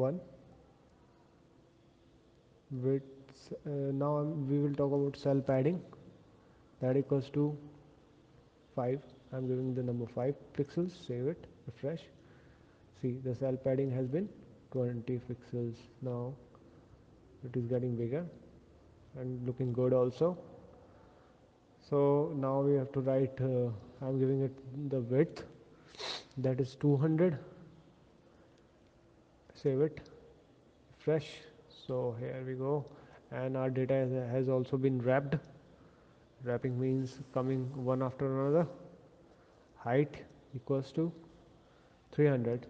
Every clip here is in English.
1 width. Now we will talk about cell padding. That equals to 5. I'm giving the number 5 pixels. Save it, refresh. See, the cell padding has been 20 pixels. Now it is getting bigger and looking good also. So now we have to write, I'm giving it the width, that is 200. Save it, refresh. So here we go, and our data has also been wrapped. Wrapping means coming one after another. Height equals to 300.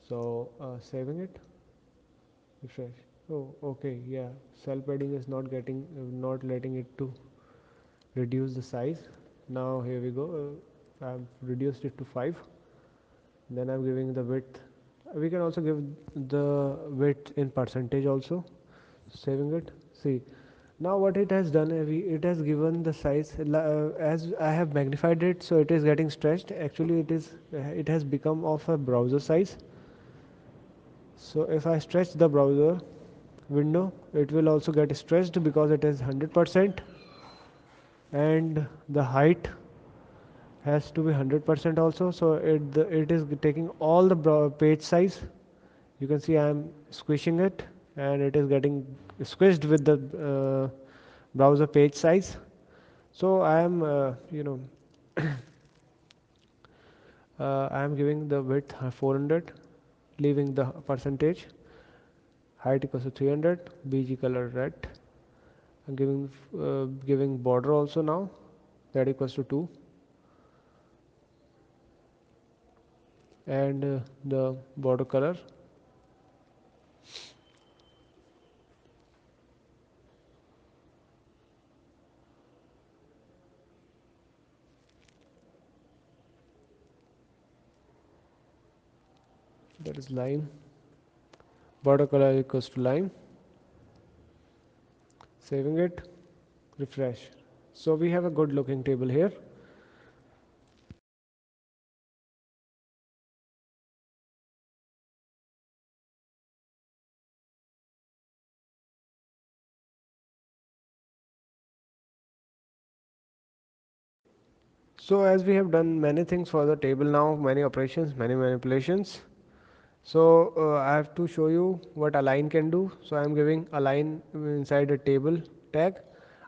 So saving it, refresh. Oh, okay, yeah. Cell padding is not letting it to reduce the size. Now here we go. I've reduced it to 5. Then I'm giving the width. We can also give the width in percentage also. Saving it. See, now what it has done, it has given the size, as I have magnified it, so it is getting stretched. Actually it has become of a browser size. So if I stretch the browser window, it will also get stretched because it is 100%, and the height has to be 100% also. So it is taking all the page size. You can see I am squishing it, and it is getting squished with the browser page size. So I am I am giving the width 400, leaving the percentage. Height equals to 300. BG color red. I'm giving border also now, that equals to 2, and the border color that is lime. Border color equals to lime. Saving it, refresh. So we have a good looking table here. So as we have done many things for the table now, many operations, many manipulations. So I have to show you what align can do. So I am giving align inside a table tag.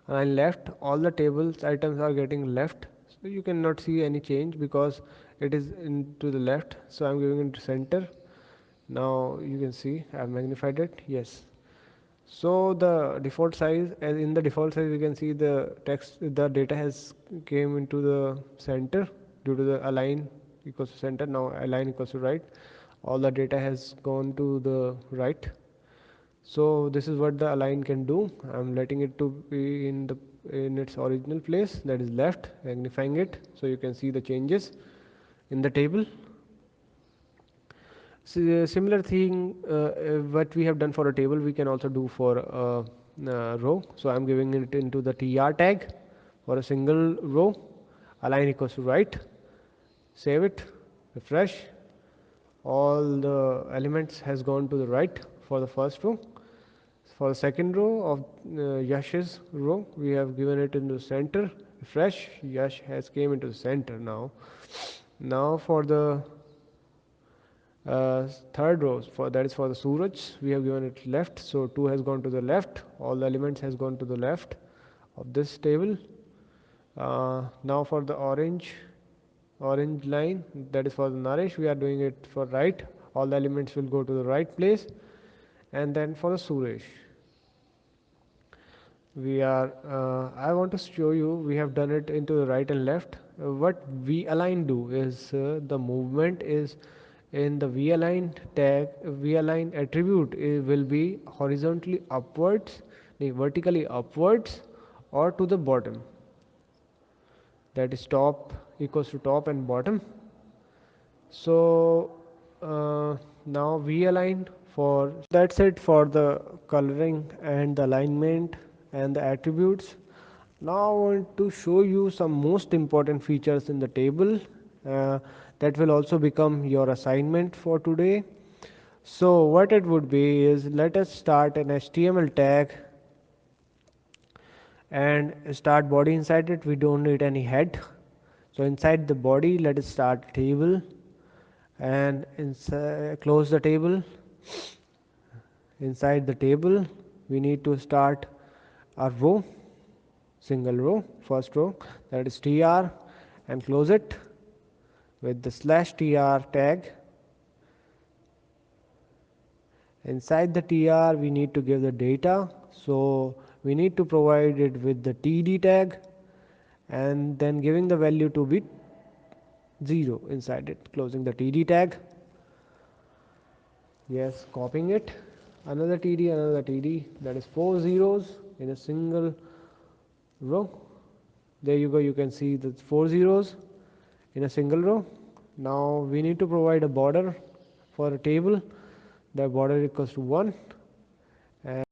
Align left, all the tables items are getting left. So you cannot see any change because it is into the left. So I am giving it to center. Now you can see I have magnified it. Yes. So the default size, as in the default size, you can see the text, the data has came into the center due to the align equals to center. Now align equals to right. All the data has gone to the right. So this is what the align can do. I'm letting it to be in its original place, that is left, magnifying it so you can see the changes in the table. So, similar thing, what we have done for a table, we can also do for a row. So I'm giving it into the tr tag for a single row. Align equals to right. Save it, refresh. All the elements has gone to the right for the first row. For the second row of Yash's row, we have given it into the center. Refresh. Yash has came into the center now. Now for the third row, for that is for the Suraj, we have given it left. So 2 has gone to the left. All the elements has gone to the left of this table. Now for the orange line, that is for the Naresh, we are doing it for right. All the elements will go to the right place. And then for the Suresh, we are I want to show you, we have done it into the right and left. What V align do is the movement is in the V align tag. V align attribute will be horizontally upwards, vertically upwards, or to the bottom. That is top equals to top and bottom. So now V align, for that's it for the coloring and the alignment and the attributes. Now I want to show you some most important features in the table that will also become your assignment for today. So what it would be is, let us start an HTML tag and start body inside it. We don't need any head. So inside the body, let us start table, and close the table. Inside the table, we need to start a row, single row, first row, that is tr, and close it with the slash tr tag. Inside the tr, we need to give the data, so we need to provide it with the td tag, and then giving the value to be 0 inside it, closing the td tag. Yes, copying it, another td, that is 4 zeros in a single row. There you go, you can see the 4 zeros in a single row. Now we need to provide a border for a table. The border equals to 1, and